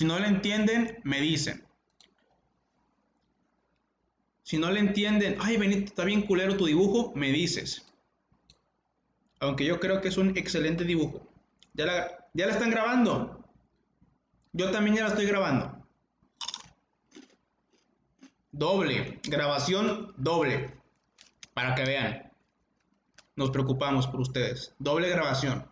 Si no le entienden, me dicen. Si no le entienden, ay Benito, está bien culero tu dibujo, me dices. Aunque yo creo que es un excelente dibujo. ¿Ya la están grabando? Yo también ya la estoy grabando. Doble, grabación doble. Para que vean. Nos preocupamos por ustedes. Doble grabación.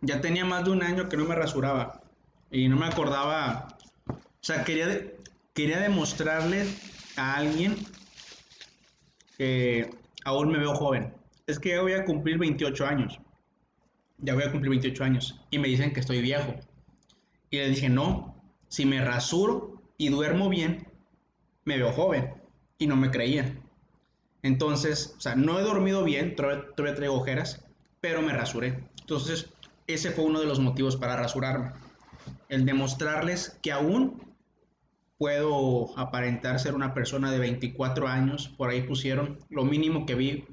Ya tenía más de un año que no me rasuraba y no me acordaba, o sea, quería demostrarle a alguien que aún me veo joven. Es que ya voy a cumplir 28 años, ya voy a cumplir 28 años y me dicen que estoy viejo. Y le dije, no, si me rasuro y duermo bien, me veo joven. Y no me creían. Entonces, o sea, no he dormido bien, todavía traigo ojeras, pero me rasuré. Entonces, ese fue uno de los motivos para rasurarme. El demostrarles que aún puedo aparentar ser una persona de 24 años. Por ahí pusieron, lo mínimo que vi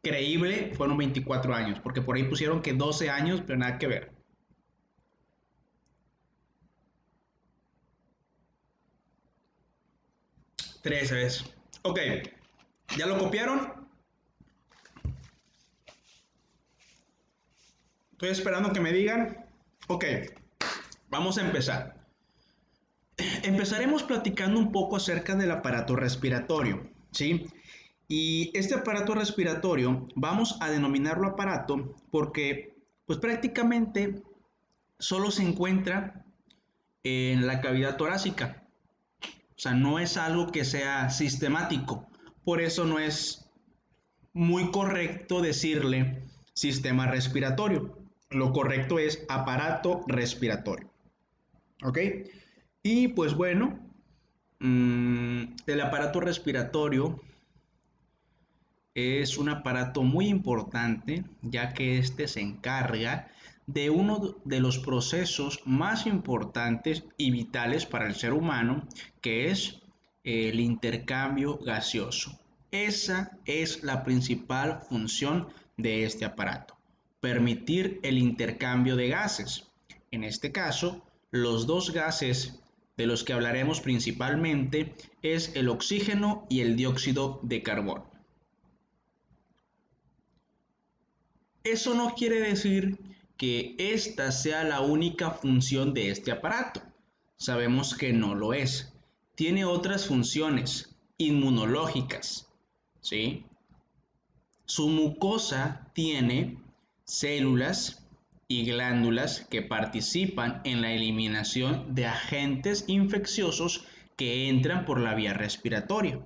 creíble fueron 24 años, porque por ahí pusieron que 12 años, pero nada que ver. 13 es. Ok, ¿ya lo copiaron? Estoy esperando que me digan. Ok, vamos a empezar. Empezaremos platicando un poco acerca del aparato respiratorio, ¿sí? Y este aparato respiratorio vamos a denominarlo aparato porque pues prácticamente solo se encuentra en la cavidad torácica. O sea, no es algo que sea sistemático. Por eso no es muy correcto decirle sistema respiratorio. Lo correcto es aparato respiratorio. ¿Ok? Y pues bueno, el aparato respiratorio es un aparato muy importante ya que este se encarga de uno de los procesos más importantes y vitales para el ser humano, que es el intercambio gaseoso. Esa es la principal función de este aparato, permitir el intercambio de gases. En este caso, los dos gases de los que hablaremos principalmente es el oxígeno y el dióxido de carbono. Eso no quiere decir que esta sea la única función de este aparato. Sabemos que no lo es. Tiene otras funciones inmunológicas, ¿sí? Su mucosa tiene células y glándulas que participan en la eliminación de agentes infecciosos que entran por la vía respiratoria.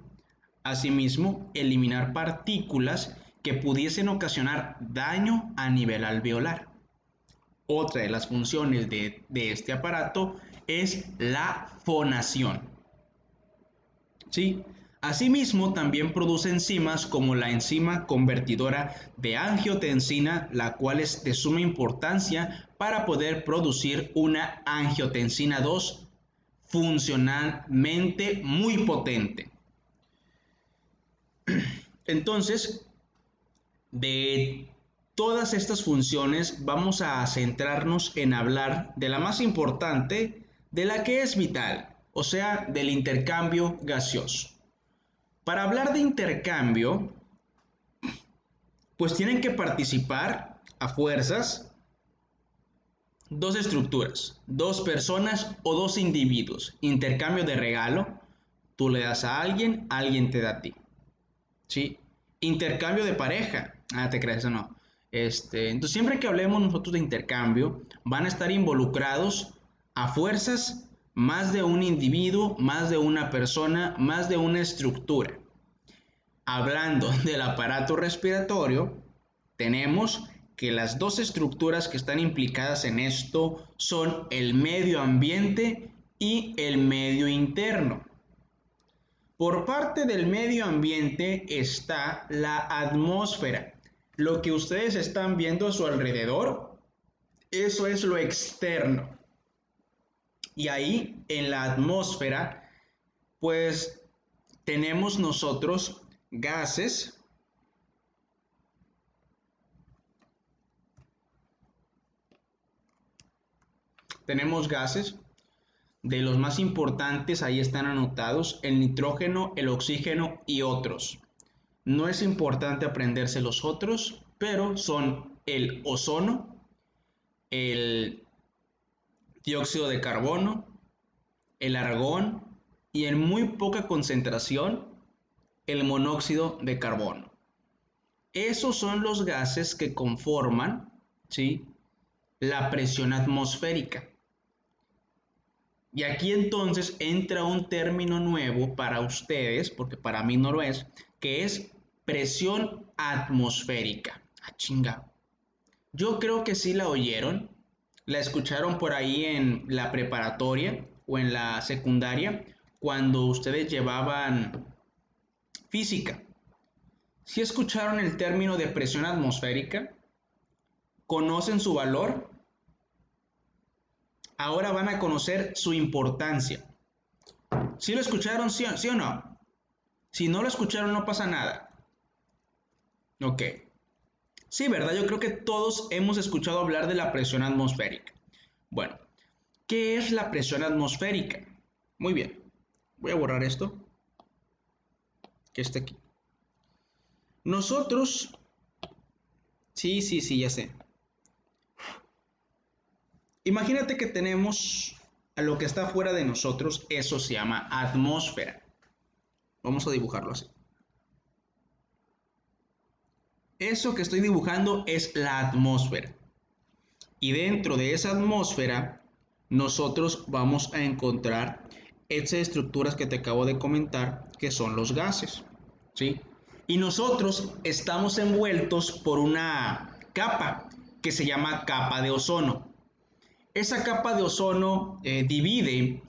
Asimismo, eliminar partículas que pudiesen ocasionar daño a nivel alveolar. Otra de las funciones de este aparato es la fonación. ¿Sí? Asimismo, también produce enzimas como la enzima convertidora de angiotensina, la cual es de suma importancia para poder producir una angiotensina 2 funcionalmente muy potente. Entonces, de todas estas funciones vamos a centrarnos en hablar de la más importante, de la que es vital, o sea, del intercambio gaseoso. Para hablar de intercambio, pues tienen que participar a fuerzas dos estructuras, dos personas o dos individuos. Intercambio de regalo, tú le das a alguien, alguien te da a ti. ¿Sí? Intercambio de pareja. Ah, te crees o no. Entonces, siempre que hablemos nosotros de intercambio, van a estar involucrados a fuerzas más de un individuo, más de una persona, más de una estructura. Hablando del aparato respiratorio, tenemos que las dos estructuras que están implicadas en esto son el medio ambiente y el medio interno. Por parte del medio ambiente está la atmósfera. Lo que ustedes están viendo a su alrededor, eso es lo externo. Y ahí en la atmósfera, pues tenemos nosotros gases. Tenemos gases. De los más importantes, ahí están anotados el nitrógeno, el oxígeno y otros. No es importante aprenderse los otros, pero son el ozono, el dióxido de carbono, el argón y en muy poca concentración el monóxido de carbono. Esos son los gases que conforman, ¿sí?, la presión atmosférica. Y aquí entonces entra un término nuevo para ustedes, porque para mí no lo es, que es presión atmosférica. Ah, chinga. Yo creo que sí la oyeron, la escucharon por ahí en la preparatoria o en la secundaria, cuando ustedes llevaban física. ¿Sí escucharon el término de presión atmosférica? ¿Conocen su valor? Ahora van a conocer su importancia. ¿Sí lo escucharon, sí o no? Si no lo escucharon, no pasa nada. Ok. Sí, ¿verdad? Yo creo que todos hemos escuchado hablar de la presión atmosférica. Bueno, ¿qué es la presión atmosférica? Muy bien. Voy a borrar esto, que está aquí. Nosotros... Sí, ya sé. Imagínate que tenemos a lo que está fuera de nosotros, eso se llama atmósfera. Vamos a dibujarlo así. Eso que estoy dibujando es la atmósfera. Y dentro de esa atmósfera, nosotros vamos a encontrar esas estructuras que te acabo de comentar, que son los gases, ¿sí? Y nosotros estamos envueltos por una capa que se llama capa de ozono. Esa capa de ozono divide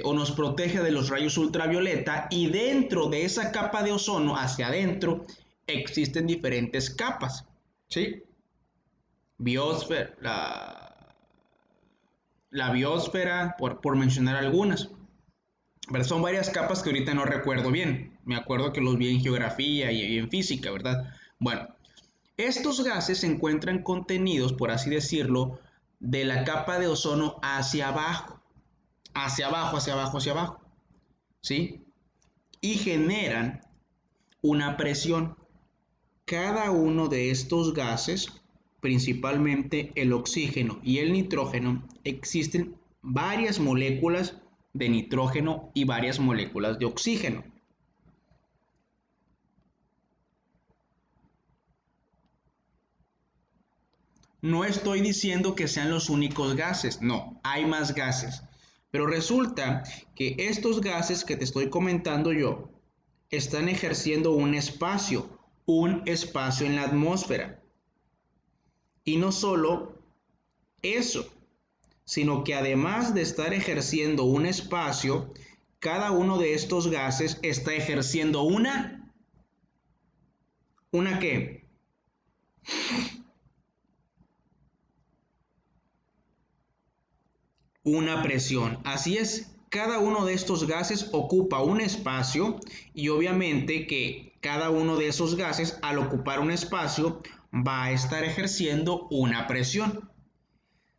o nos protege de los rayos ultravioleta, y dentro de esa capa de ozono, hacia adentro, existen diferentes capas, ¿sí? Biosfera, la biosfera, por mencionar algunas. Pero son varias capas que ahorita no recuerdo bien. Me acuerdo que los vi en geografía y en física, ¿verdad? Bueno, Estos gases se encuentran contenidos, por así decirlo, de la capa de ozono hacia abajo, hacia abajo, hacia abajo, hacia abajo, ¿sí? Y generan una presión. Cada uno de estos gases, principalmente el oxígeno y el nitrógeno, existen varias moléculas de nitrógeno y varias moléculas de oxígeno. No estoy diciendo que sean los únicos gases, no, hay más gases. Pero resulta que estos gases que te estoy comentando yo están ejerciendo un espacio en la atmósfera. Y no solo eso, sino que además de estar ejerciendo un espacio, cada uno de estos gases está ejerciendo ¿una qué? Una presión. Así es, cada uno de estos gases ocupa un espacio y obviamente que cada uno de esos gases al ocupar un espacio va a estar ejerciendo una presión.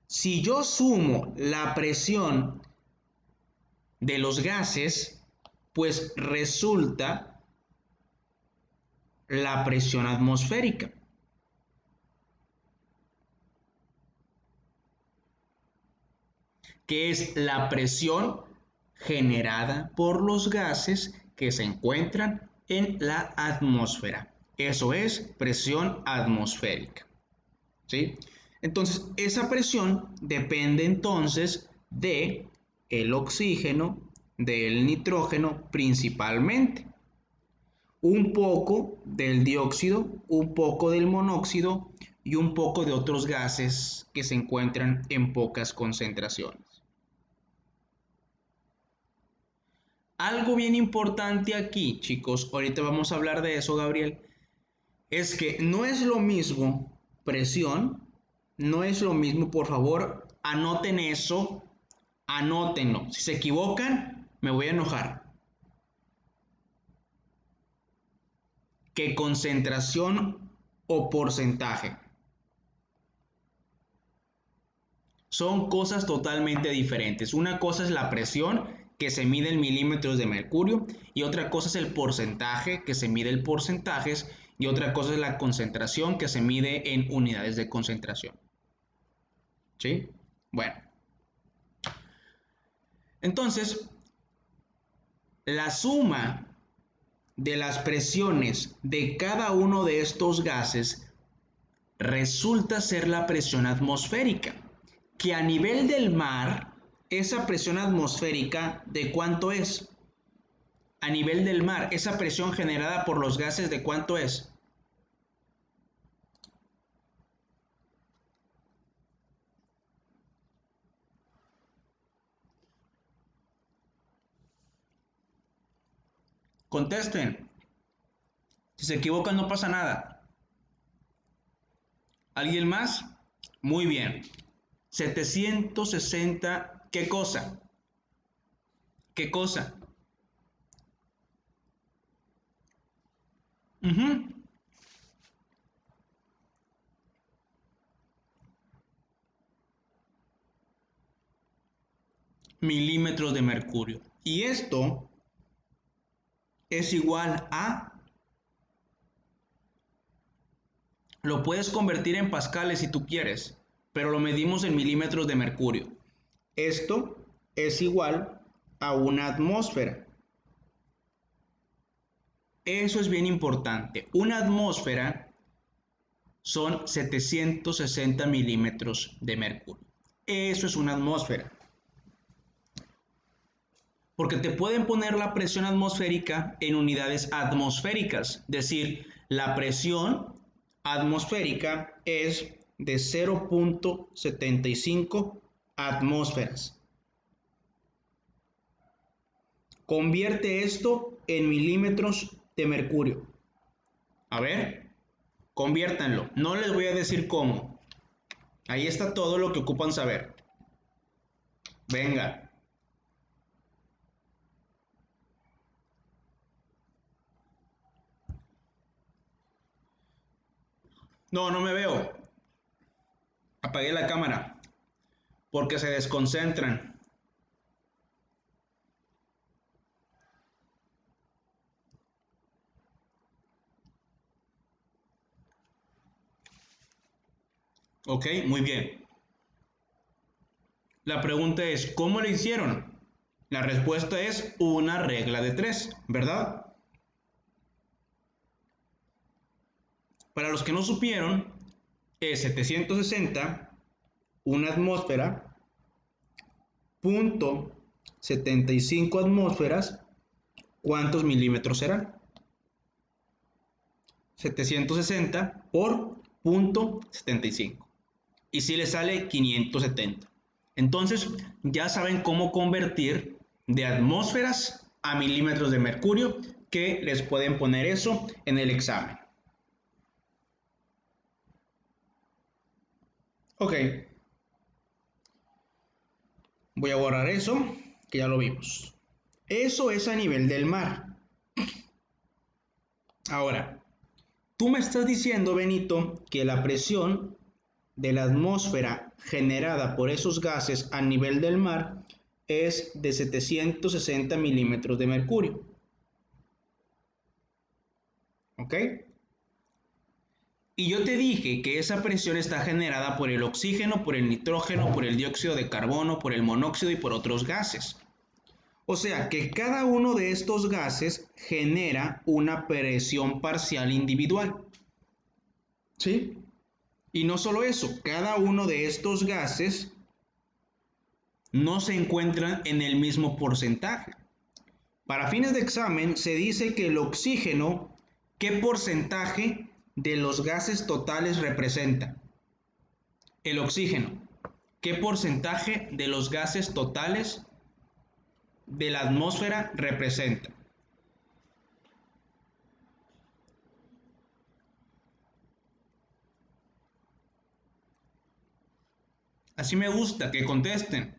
Si yo sumo la presión de los gases, pues resulta la presión atmosférica, que es la presión generada por los gases que se encuentran en la atmósfera. Eso es presión atmosférica, ¿sí? Entonces, esa presión depende entonces de el oxígeno, del nitrógeno principalmente, un poco del dióxido, un poco del monóxido y un poco de otros gases que se encuentran en pocas concentraciones. Algo bien importante aquí, chicos, ahorita vamos a hablar de eso, Gabriel, es que no es lo mismo presión, no es lo mismo, por favor, anoten eso, anótenlo. Si se equivocan, me voy a enojar. Que concentración o porcentaje. Son cosas totalmente diferentes. Una cosa es la presión que se mide en milímetros de mercurio y otra cosa es el porcentaje que se mide en porcentajes y otra cosa es la concentración que se mide en unidades de concentración. ¿Sí? Bueno, entonces la suma de las presiones de cada uno de estos gases resulta ser la presión atmosférica, que a nivel del mar, esa presión atmosférica, ¿de cuánto es? A nivel del mar, esa presión generada por los gases, ¿de cuánto es? Contesten. Si se equivocan no pasa nada. ¿Alguien más? Muy bien. 760, ¿qué cosa? ¿Qué cosa? Uh-huh. Milímetros de mercurio. Y esto es igual a, lo puedes convertir en pascales si tú quieres, pero lo medimos en milímetros de mercurio. Esto es igual a una atmósfera. Eso es bien importante. Una atmósfera son 760 milímetros de mercurio. Eso es una atmósfera. Porque te pueden poner la presión atmosférica en unidades atmosféricas. Es decir, la presión atmosférica es de 0.75 atmósferas. Convierte esto en milímetros de mercurio. A ver, conviértanlo. No les voy a decir cómo. Ahí está todo lo que ocupan saber. Venga. No, no me veo. Apagué la cámara porque se desconcentran. Ok, muy bien. La pregunta es, ¿cómo lo hicieron? La respuesta es una regla de 3, ¿verdad? Para los que no supieron, es 760, una atmósfera, punto 75 atmósferas, ¿cuántos milímetros serán? 760 por punto 75. Y si le sale 570. Entonces, ya saben cómo convertir de atmósferas a milímetros de mercurio, que les pueden poner eso en el examen. Ok, voy a borrar eso, que ya lo vimos. Eso es a nivel del mar. Ahora, tú me estás diciendo, Benito, que la presión de la atmósfera generada por esos gases a nivel del mar es de 760 milímetros de mercurio. ¿Ok? Y yo te dije que esa presión está generada por el oxígeno, por el nitrógeno, por el dióxido de carbono, por el monóxido y por otros gases. O sea que cada uno de estos gases genera una presión parcial individual. ¿Sí? Y no solo eso, cada uno de estos gases no se encuentran en el mismo porcentaje. Para fines de examen se dice que el oxígeno, ¿qué porcentaje de los gases totales representa? El oxígeno, ¿qué porcentaje de los gases totales de la atmósfera representa? Así me gusta que contesten.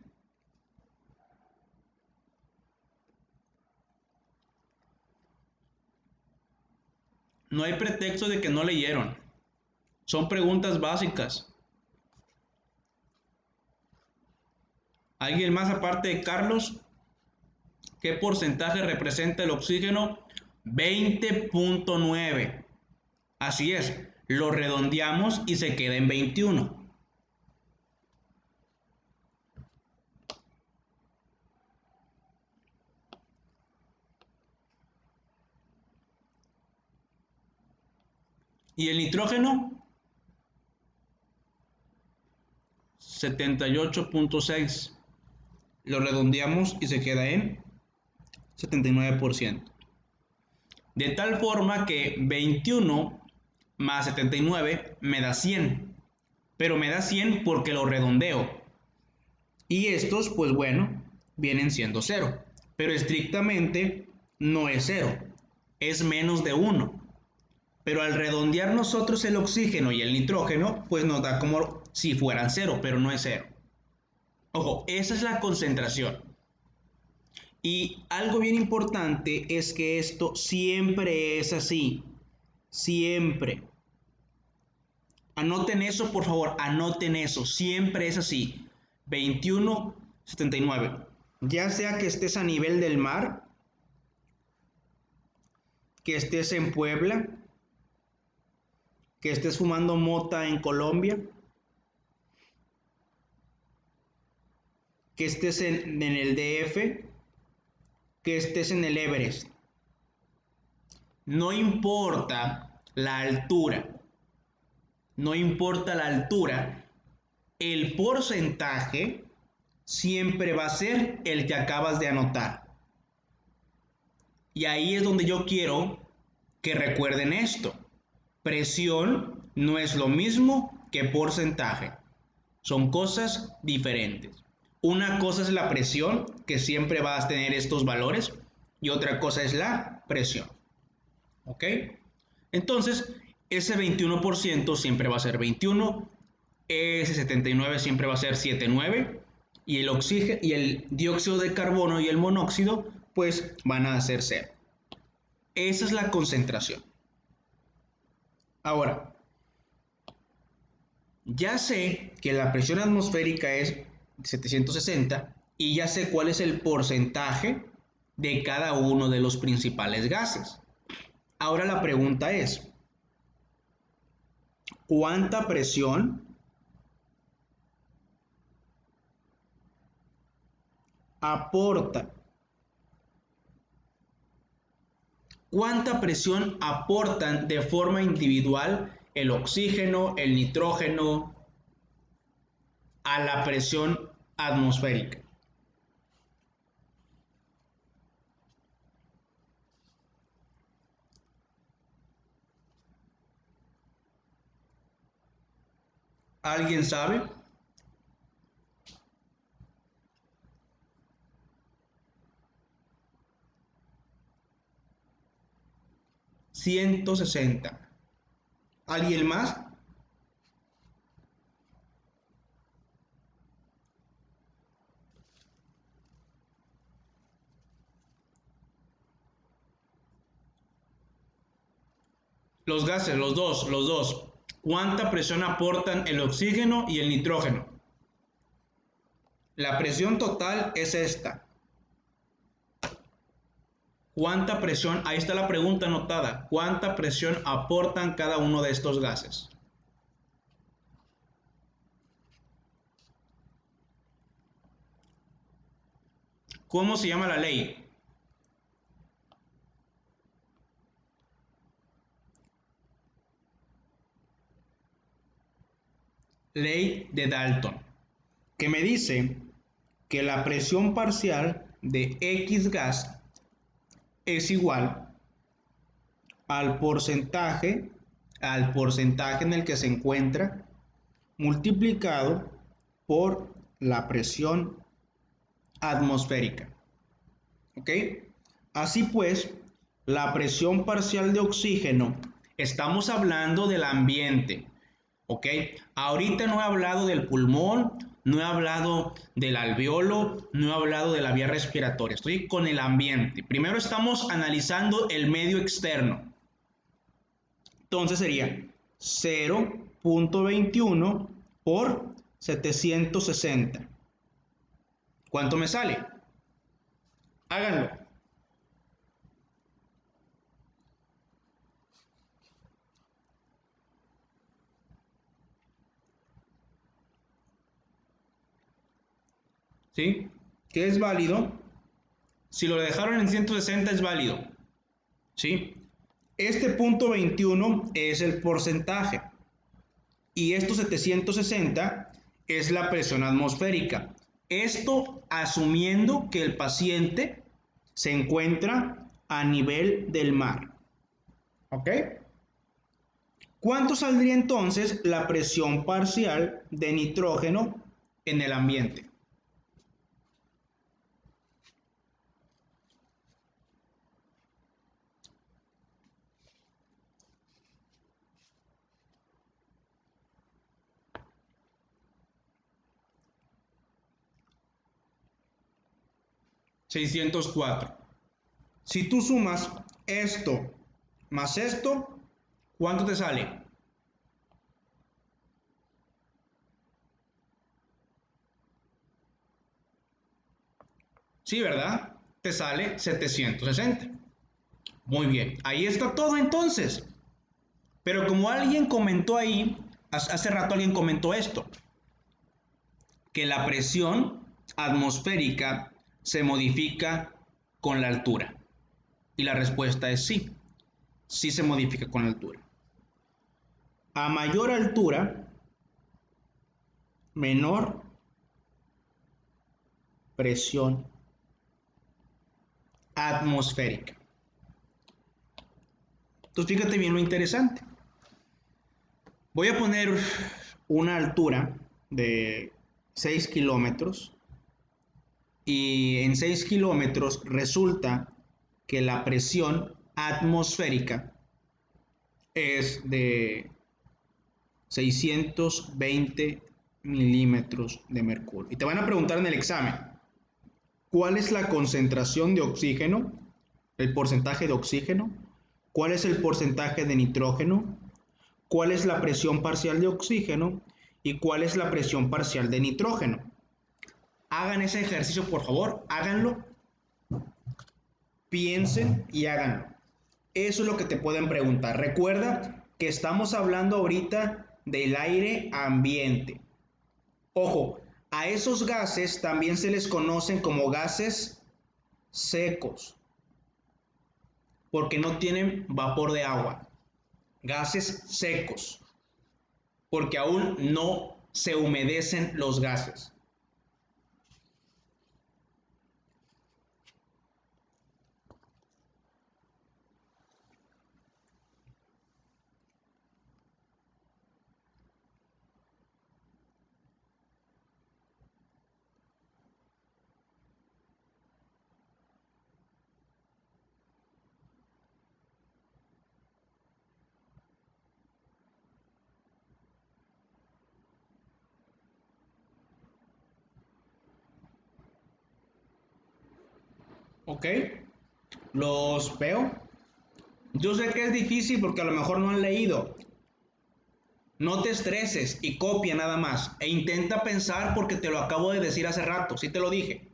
No hay pretexto de que no leyeron. Son preguntas básicas. ¿Alguien más aparte de Carlos? ¿Qué porcentaje representa el oxígeno? 20.9. Así es, lo redondeamos y se queda en 21. ¿Y el nitrógeno? 78.6. Lo redondeamos y se queda en 79%. De tal forma que 21 más 79 me da 100. Pero me da 100 porque lo redondeo. Y estos, pues bueno, vienen siendo 0. Pero estrictamente no es 0. Es menos de 1. Pero al redondear nosotros el oxígeno y el nitrógeno, pues nos da como si fueran 0, pero no es 0. Ojo, esa es la concentración. Y algo bien importante es que esto siempre es así. Siempre. Anoten eso, por favor, anoten eso. Siempre es así. 21.79. Ya sea que estés a nivel del mar, que estés en Puebla, que estés fumando mota en Colombia, que estés en el DF, que estés en el Everest. No importa la altura, no importa la altura, el porcentaje siempre va a ser el que acabas de anotar. Y ahí es donde yo quiero que recuerden esto. Presión no es lo mismo que porcentaje. Son cosas diferentes. Una cosa es la presión, que siempre vas a tener estos valores, y otra cosa es la presión. ¿Ok? Entonces, ese 21% siempre va a ser 21, ese 79 siempre va a ser 79, y el oxígeno y el dióxido de carbono y el monóxido pues van a ser 0. Esa es la concentración. Ahora, Ya sé que la presión atmosférica es 760 y ya sé cuál es el porcentaje de cada uno de los principales gases. Ahora la pregunta es, ¿cuánta presión aporta? ¿Cuánta presión aportan de forma individual el oxígeno, el nitrógeno a la presión atmosférica? ¿Alguien sabe? 160. ¿Alguien más? Los gases, los dos. ¿Cuánta presión aportan el oxígeno y el nitrógeno? La presión total es esta. ¿Cuánta presión? Ahí está la pregunta anotada. ¿Cuánta presión aportan cada uno de estos gases? ¿Cómo se llama la ley? Ley de Dalton, que me dice que la presión parcial de X gas es igual al porcentaje en el que se encuentra multiplicado por la presión atmosférica. ¿Ok? Así pues, la presión parcial de oxígeno, estamos hablando del ambiente. ¿Ok? Ahorita no he hablado del pulmón, no he hablado del alveolo, no he hablado de la vía respiratoria, estoy con el ambiente. Primero estamos analizando el medio externo. Entonces sería 0.21 por 760. ¿Cuánto me sale? Háganlo. ¿Sí? ¿Qué es válido? Si lo dejaron en 160 es válido. ¿Sí? Este punto 21 es el porcentaje y estos 760 es la presión atmosférica. Esto asumiendo que el paciente se encuentra a nivel del mar. ¿Ok? ¿Cuánto saldría entonces la presión parcial de nitrógeno en el ambiente? $604. Si tú sumas esto más esto, ¿cuánto te sale? Sí, ¿verdad? Te sale 760. Muy bien, ahí está todo entonces. Pero como alguien comentó ahí, hace rato alguien comentó esto, que la presión atmosférica se modifica con la altura. Y la respuesta es sí, sí se modifica con la altura. A mayor altura, menor presión atmosférica. Entonces fíjate bien lo interesante. Voy a poner una altura de 6 kilómetros y en 6 kilómetros resulta que la presión atmosférica es de 620 milímetros de mercurio. Y te van a preguntar en el examen, ¿cuál es la concentración de oxígeno? ¿El porcentaje de oxígeno? ¿Cuál es el porcentaje de nitrógeno? ¿Cuál es la presión parcial de oxígeno? y cuál es la presión parcial de nitrógeno. Hagan ese ejercicio, por favor, háganlo, piensen y háganlo. Eso es lo que te pueden preguntar. Recuerda que estamos hablando ahorita del aire ambiente. Ojo, a esos gases también se les conocen como gases secos, porque no tienen vapor de agua. Gases secos, porque aún no se humedecen los gases. ¿Ok? Los veo. Yo sé que es difícil porque a lo mejor no han leído. No te estreses y copia nada más. E intenta pensar porque te lo acabo de decir hace rato. Sí te lo dije.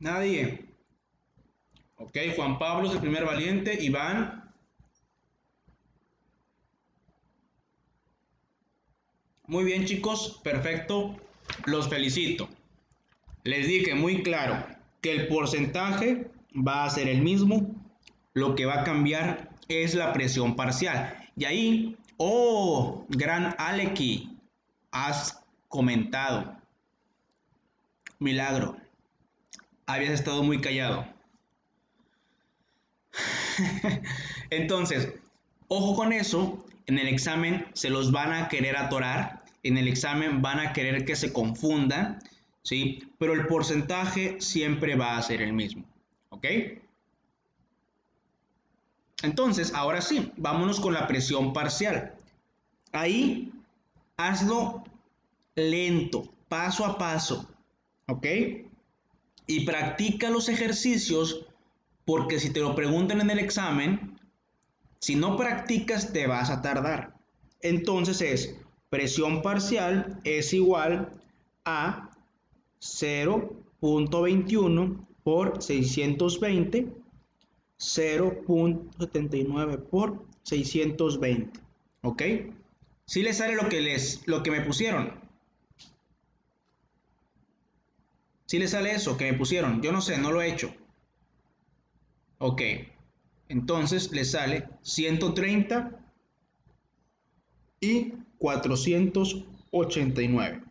Nadie. Ok, Juan Pablo es el primer valiente. Iván. Muy bien, chicos. Perfecto. Los felicito. Les dije muy claro que el porcentaje va a ser el mismo. Lo que va a cambiar es la presión parcial. Y ahí, oh, gran Aleki, has comentado. Milagro. Habías estado muy callado. Entonces, ojo con eso, en el examen se los van a querer atorar, en el examen van a querer que se confundan, ¿sí? Pero el porcentaje siempre va a ser el mismo, ¿ok? Entonces, ahora sí, vámonos con la presión parcial. Ahí, hazlo lento, paso a paso, ¿ok? Y practica los ejercicios porque si te lo preguntan en el examen, si no practicas te vas a tardar. Entonces es presión parcial es igual a 0.21 por 620, 0.79 por 620. ¿Ok? Si les sale lo que me pusieron. Si les sale eso que me pusieron. Yo no sé, no lo he hecho. Ok. Entonces les sale 130 y 489,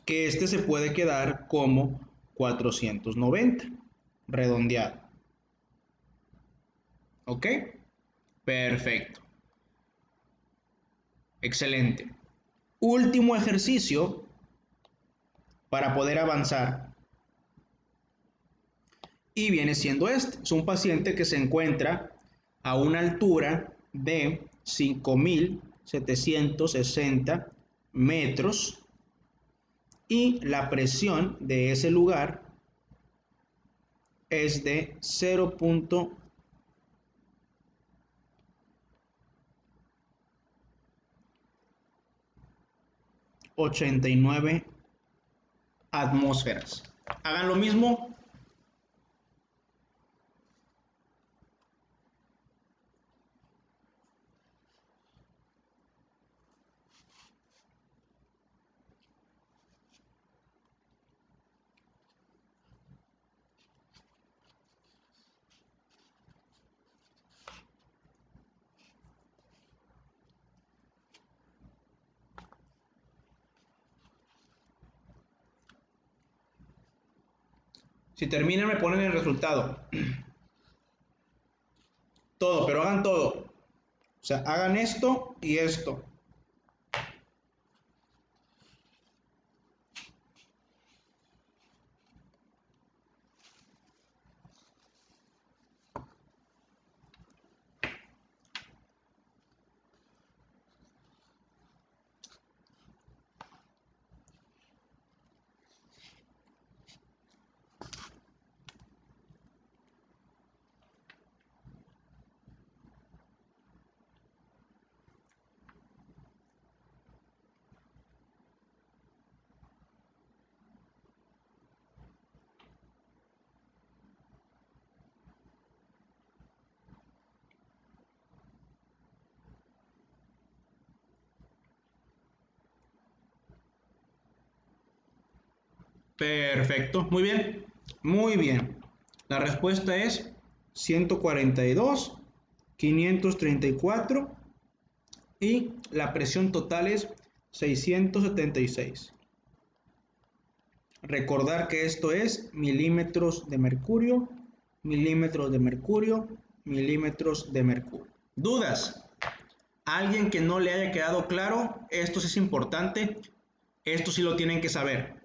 que este se puede quedar como 490, redondeado. ¿Ok? Perfecto. Excelente. Último ejercicio para poder avanzar. Y viene siendo este. Es un paciente que se encuentra a una altura de 5.760 metros y la presión de ese lugar es de 0.89 atmósferas. Hagan lo mismo. Si terminan me ponen el resultado. Todo, pero hagan todo. O sea, hagan esto y esto. Perfecto, muy bien, muy bien. La respuesta es 142, 534 y la presión total es 676. Recordar que esto es milímetros de mercurio, milímetros de mercurio, milímetros de mercurio. ¿Dudas? ¿Alguien que no le haya quedado claro? Esto sí es importante, esto sí lo tienen que saber.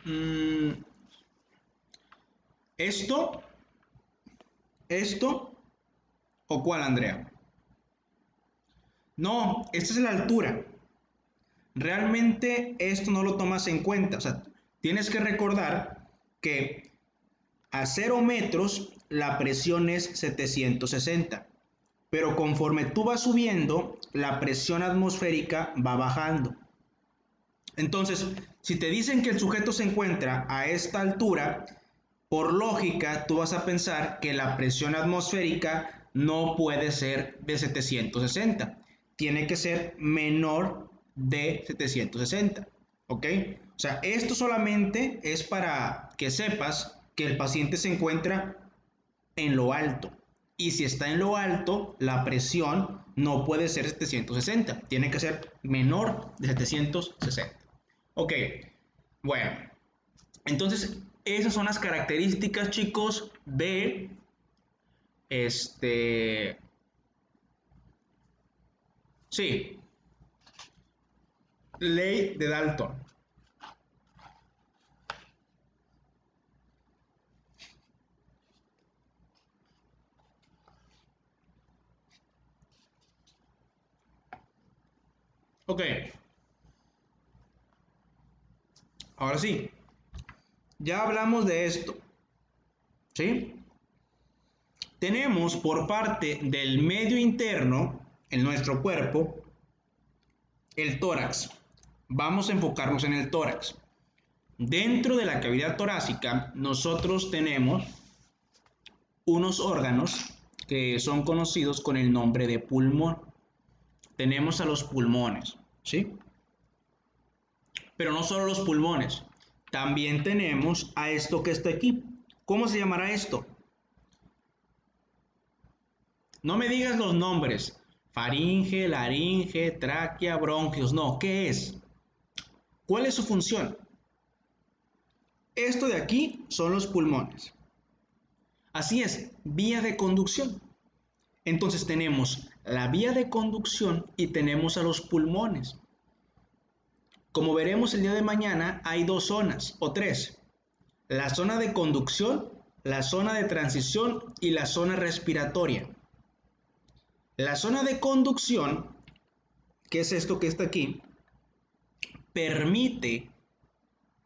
Mm, ¿Esto? ¿Esto? ¿O cuál, Andrea? No, esta es la altura. Realmente esto no lo tomas en cuenta. O sea, tienes que recordar que a 0 metros la presión es 760. Pero conforme tú vas subiendo, la presión atmosférica va bajando. Entonces, si te dicen que el sujeto se encuentra a esta altura, por lógica, tú vas a pensar que la presión atmosférica no puede ser de 760. Tiene que ser menor de 760. ¿Ok? O sea, esto solamente es para que sepas que el paciente se encuentra en lo alto. Y si está en lo alto, la presión no puede ser 760. Tiene que ser menor de 760. Ok, bueno, entonces esas son las características, chicos, de este, sí, ley de Dalton. Ok, ahora sí, ya hablamos de esto, ¿sí? Tenemos por parte del medio interno en nuestro cuerpo el tórax. Vamos a enfocarnos en el tórax. Dentro de la cavidad torácica, nosotros tenemos unos órganos que son conocidos con el nombre de pulmón. Tenemos a los pulmones, ¿sí? Pero no solo los pulmones, también tenemos a esto que está aquí. ¿Cómo se llamará esto? No me digas los nombres. Faringe, laringe, tráquea, bronquios. No, ¿qué es? ¿Cuál es su función? Esto de aquí son los pulmones. Así es, vía de conducción. Entonces tenemos la vía de conducción y tenemos a los pulmones. Como veremos el día de mañana, hay dos zonas o tres. La zona de conducción, la zona de transición y la zona respiratoria. La zona de conducción, que es esto que está aquí, permite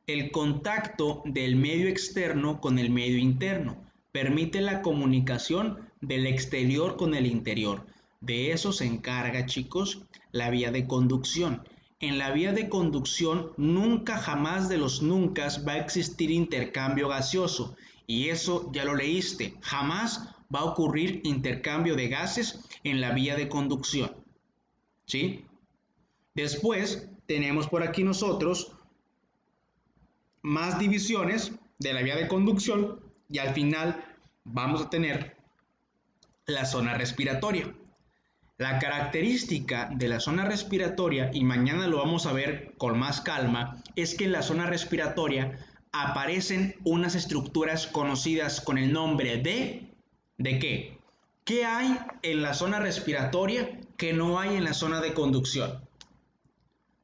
el contacto del medio externo con el medio interno. Permite la comunicación del exterior con el interior. De eso se encarga, chicos, la vía de conducción. En la vía de conducción nunca jamás de los nunca va a existir intercambio gaseoso. Y eso ya lo leíste. Jamás va a ocurrir intercambio de gases en la vía de conducción. ¿Sí? Después tenemos por aquí nosotros más divisiones de la vía de conducción y al final vamos a tener la zona respiratoria. La característica de la zona respiratoria, y mañana lo vamos a ver con más calma, es que en la zona respiratoria aparecen unas estructuras conocidas con el nombre ¿de qué? ¿Qué hay en la zona respiratoria que no hay en la zona de conducción?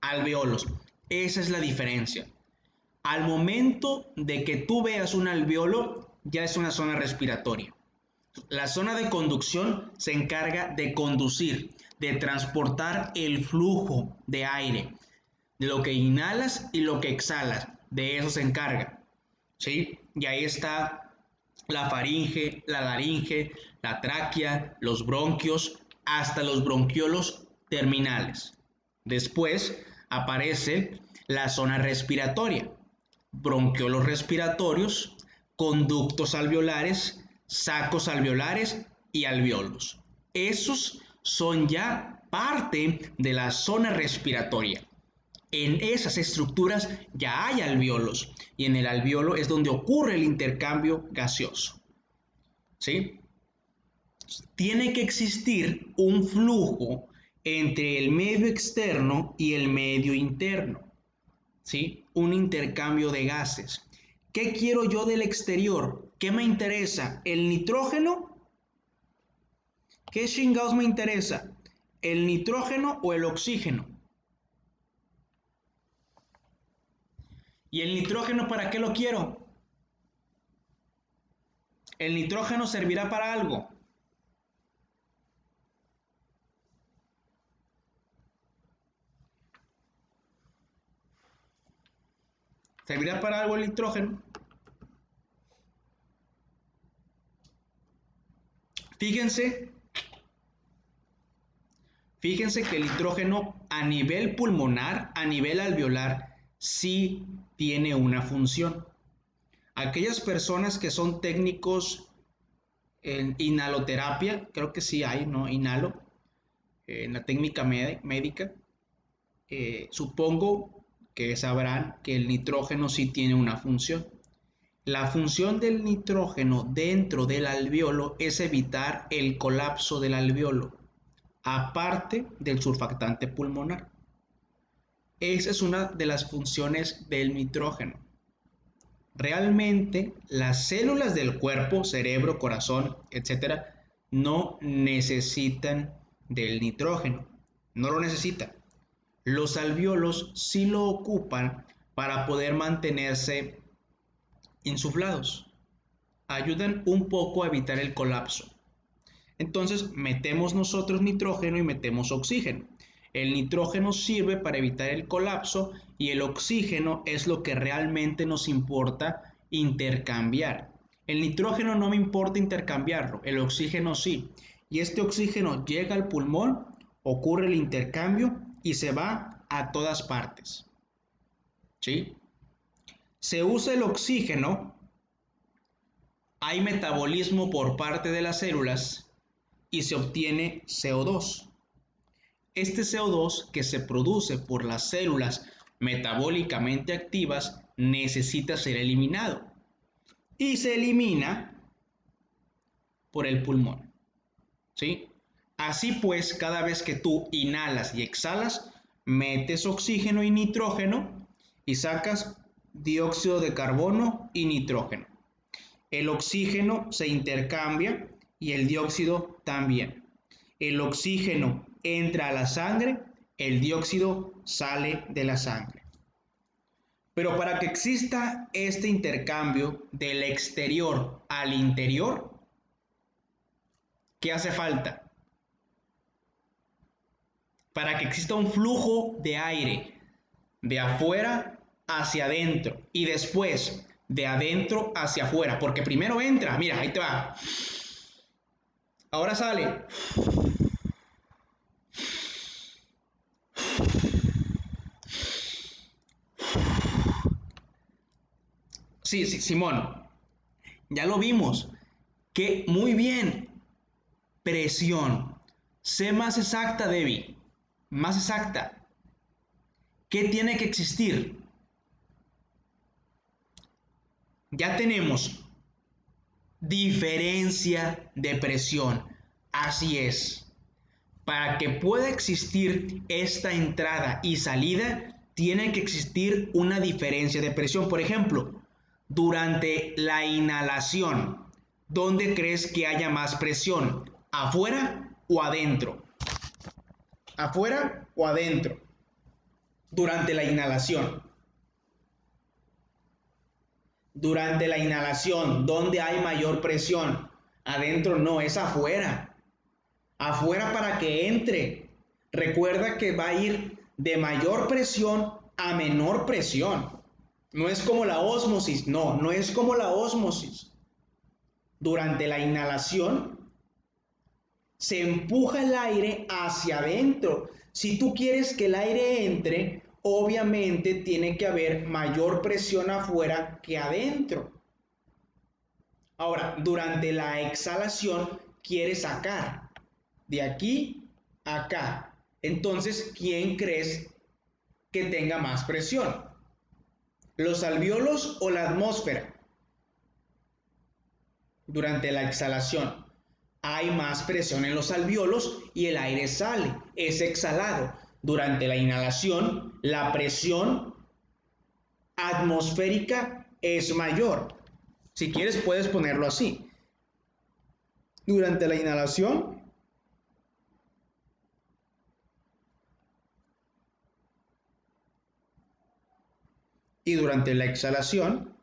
Alveolos. Esa es la diferencia. Al momento de que tú veas un alveolo, ya es una zona respiratoria. La zona de conducción se encarga de conducir, de transportar el flujo de aire, de lo que inhalas y lo que exhalas, de eso se encarga, ¿sí? Y ahí está la faringe, la laringe, la tráquea, los bronquios, hasta los bronquiolos terminales. Después aparece la zona respiratoria, bronquiolos respiratorios, conductos alveolares, sacos alveolares y alveolos. Esos son ya parte de la zona respiratoria. En esas estructuras ya hay alveolos y en el alveolo es donde ocurre el intercambio gaseoso. ¿Sí? Tiene que existir un flujo entre el medio externo y el medio interno. ¿Sí? Un intercambio de gases. ¿Qué quiero yo del exterior? ¿Qué me interesa? ¿El nitrógeno? ¿Qué chingados me interesa? ¿El nitrógeno o el oxígeno? ¿Y el nitrógeno para qué lo quiero? ¿El nitrógeno servirá para algo? ¿Servirá para algo el nitrógeno? Fíjense, fíjense que el nitrógeno a nivel pulmonar, a nivel alveolar, sí tiene una función. Aquellas personas que son técnicos en inhaloterapia, creo que sí hay, ¿no? Inhalo, en la técnica médica, supongo que sabrán que el nitrógeno sí tiene una función. La función del nitrógeno dentro del alveolo es evitar el colapso del alveolo, aparte del surfactante pulmonar. Esa es una de las funciones del nitrógeno. Realmente las células del cuerpo, cerebro, corazón, etcétera, no necesitan del nitrógeno, no lo necesitan. Los alveolos sí lo ocupan para poder mantenerse insuflados. Ayudan un poco a evitar el colapso. Entonces metemos nosotros nitrógeno y metemos oxígeno. El nitrógeno sirve para evitar el colapso y el oxígeno es lo que realmente nos importa intercambiar. El nitrógeno no me importa intercambiarlo, el oxígeno sí. Y este oxígeno llega al pulmón, ocurre el intercambio y se va a todas partes. ¿Sí? Se usa el oxígeno, hay metabolismo por parte de las células y se obtiene CO2. Este CO2 que se produce por las células metabólicamente activas necesita ser eliminado y se elimina por el pulmón. ¿Sí? Así pues, cada vez que tú inhalas y exhalas, metes oxígeno y nitrógeno y sacas dióxido de carbono y nitrógeno. El oxígeno se intercambia y el dióxido también. El oxígeno entra a la sangre, el dióxido sale de la sangre. Pero para que exista este intercambio del exterior al interior, ¿qué hace falta? Para que exista un flujo de aire de afuera hacia adentro y después de adentro hacia afuera, porque primero entra, mira, ahí te va. Ahora sale. Sí, sí, Simón, ya lo vimos. Que muy bien. Presión. Sé más exacta, Debbie. Más exacta. ¿Qué tiene que existir? Ya tenemos diferencia de presión. Así es. Para que pueda existir esta entrada y salida, tiene que existir una diferencia de presión. Por ejemplo, durante la inhalación, ¿dónde crees que haya más presión? ¿Afuera o adentro? ¿Afuera o adentro? Durante la inhalación. Durante la inhalación, ¿dónde hay mayor presión? Adentro no, es afuera. Afuera para que entre. Recuerda que va a ir de mayor presión a menor presión. No es como la ósmosis, no es como la ósmosis. Durante la inhalación se empuja el aire hacia adentro. Si tú quieres que el aire entre, obviamente tiene que haber mayor presión afuera que adentro. Ahora, durante la exhalación quieres sacar de aquí a acá. Entonces, ¿quién crees que tenga más presión? ¿Los alvéolos o la atmósfera? Durante la exhalación hay más presión en los alvéolos y el aire sale, es exhalado. Durante la inhalación, la presión atmosférica es mayor. Si quieres, puedes ponerlo así. Durante la inhalación, y durante la exhalación,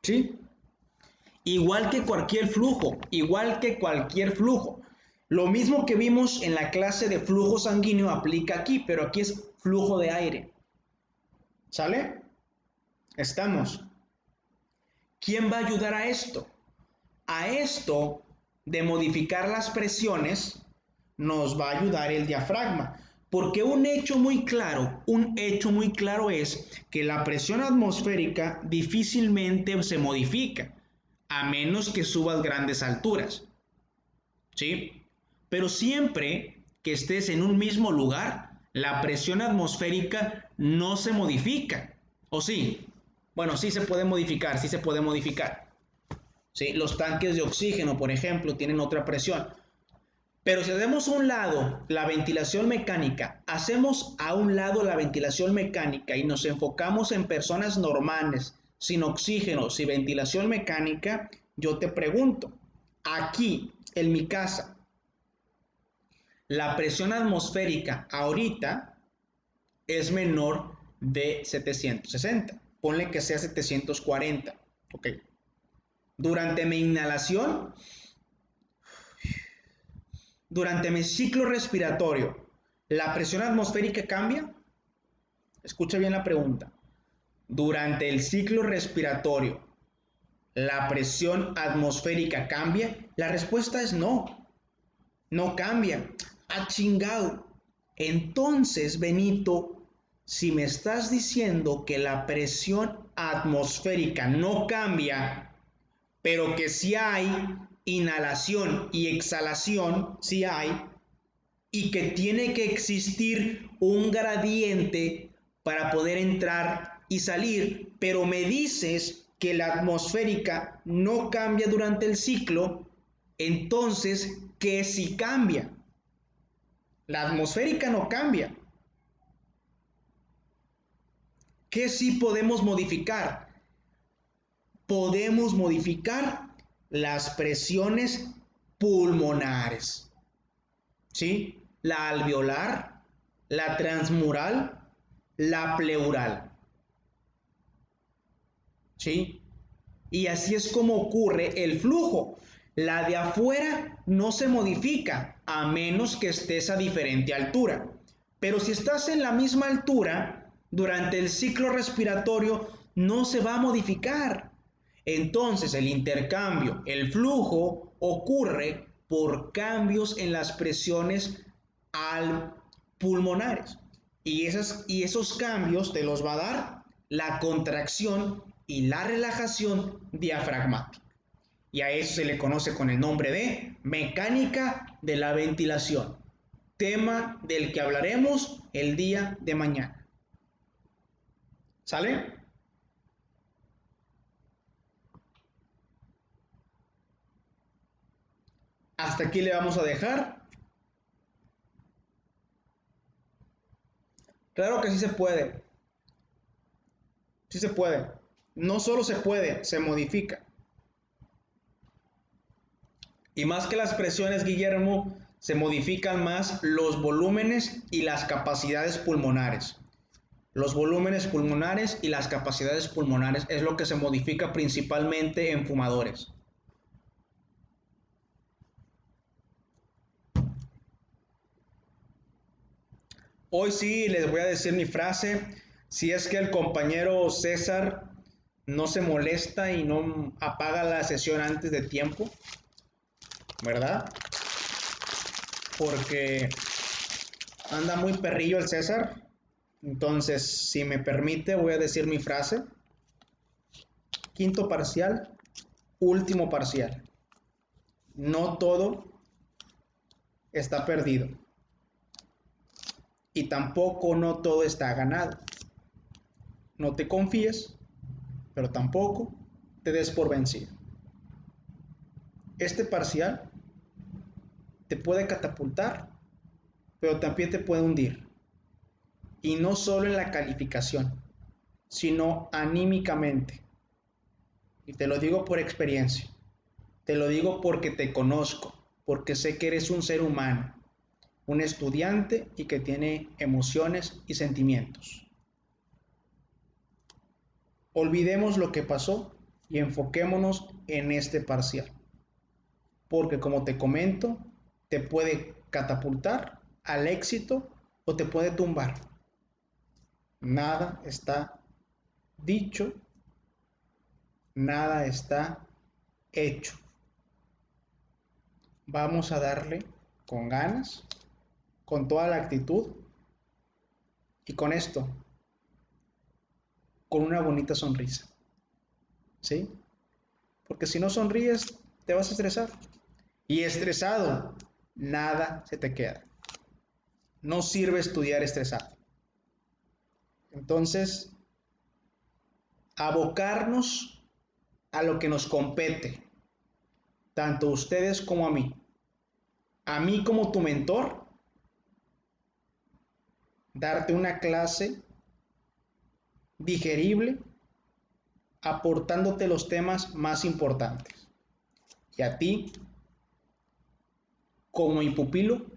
¿sí? Igual que cualquier flujo, igual que cualquier flujo. Lo mismo que vimos en la clase de flujo sanguíneo aplica aquí, pero aquí es flujo de aire. ¿Sale? Estamos. ¿Quién va a ayudar a esto? A esto de modificar las presiones nos va a ayudar el diafragma. Porque un hecho muy claro es que la presión atmosférica difícilmente se modifica, a menos que subas grandes alturas, ¿sí? Pero siempre que estés en un mismo lugar, la presión atmosférica no se modifica, ¿o sí? Bueno, sí se puede modificar, sí se puede modificar. ¿Sí? Los tanques de oxígeno, por ejemplo, tienen otra presión. Pero si hacemos a un lado la ventilación mecánica, hacemos a un lado la ventilación mecánica y nos enfocamos en personas normales, sin oxígeno, sin ventilación mecánica, yo te pregunto, aquí en mi casa, la presión atmosférica ahorita es menor de 760. Ponle que sea 740. Ok. Durante mi inhalación, durante mi ciclo respiratorio, ¿la presión atmosférica cambia? Escucha bien la pregunta. Durante el ciclo respiratorio, ¿la presión atmosférica cambia? La respuesta es no, no cambia. ¡Ah, chingado! Entonces, Benito, si me estás diciendo que la presión atmosférica no cambia, pero que sí hay inhalación y exhalación, sí hay, y que tiene que existir un gradiente para poder entrar y salir, pero me dices que la atmosférica no cambia durante el ciclo, entonces, ¿qué sí cambia? La atmosférica no cambia. ¿Qué sí podemos modificar? Podemos modificar las presiones pulmonares, ¿sí? La alveolar, la transmural, la pleural, ¿sí? Y así es como ocurre el flujo. La de afuera no se modifica a menos que estés a diferente altura. Pero si estás en la misma altura, durante el ciclo respiratorio no se va a modificar. Entonces el intercambio, el flujo, ocurre por cambios en las presiones pulmonares. Y esos cambios te los va a dar la contracción y la relajación diafragmática. Y a eso se le conoce con el nombre de mecánica de la ventilación, tema del que hablaremos el día de mañana. ¿Sale? Hasta aquí le vamos a dejar. Claro que sí se puede. Sí se puede. No solo se puede, se modifica. Y más que las presiones, Guillermo, se modifican más los volúmenes y las capacidades pulmonares. Los volúmenes pulmonares y las capacidades pulmonares es lo que se modifica principalmente en fumadores. Hoy sí les voy a decir mi frase. Si es que el compañero César no se molesta y no apaga la sesión antes de tiempo, ¿verdad? Porque anda muy perrillo el César. Entonces, si me permite, voy a decir mi frase. Quinto parcial, último parcial. No todo está perdido. Y tampoco no todo está ganado. No te confíes, pero tampoco te des por vencido. Este parcial te puede catapultar, pero también te puede hundir. Y no solo en la calificación, sino anímicamente. Y te lo digo por experiencia. Te lo digo porque te conozco, porque sé que eres un ser humano, un estudiante y que tiene emociones y sentimientos. Olvidemos lo que pasó y enfoquémonos en este parcial, porque como te comento, te puede catapultar al éxito o te puede tumbar. Nada está dicho, nada está hecho. Vamos a darle con ganas, con toda la actitud y con esto, con una bonita sonrisa. ¿Sí? Porque si no sonríes, te vas a estresar. Y estresado, nada se te queda. No sirve estudiar estresado. Entonces, abocarnos a lo que nos compete, tanto a ustedes como a mí. A mí como tu mentor, darte una clase digerible, aportándote los temas más importantes. Y a ti, como mi pupilo,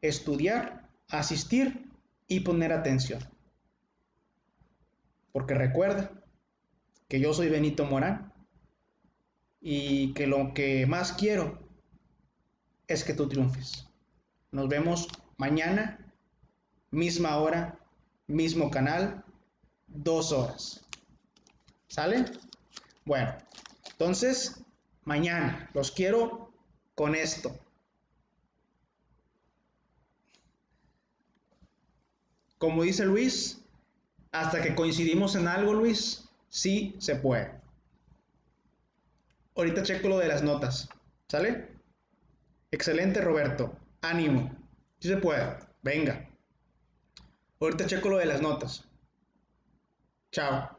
estudiar, asistir y poner atención. Porque recuerda que yo soy Benito Morán y que lo que más quiero es que tú triunfes. Nos vemos mañana, misma hora, mismo canal, 2 horas. ¿Sale? Bueno, entonces, mañana los quiero con esto. Como dice Luis, hasta que coincidimos en algo, Luis, sí se puede. Ahorita checo lo de las notas. ¿Sale? Excelente, Roberto. Ánimo. Sí se puede. Venga. Ahorita checo lo de las notas. Chao.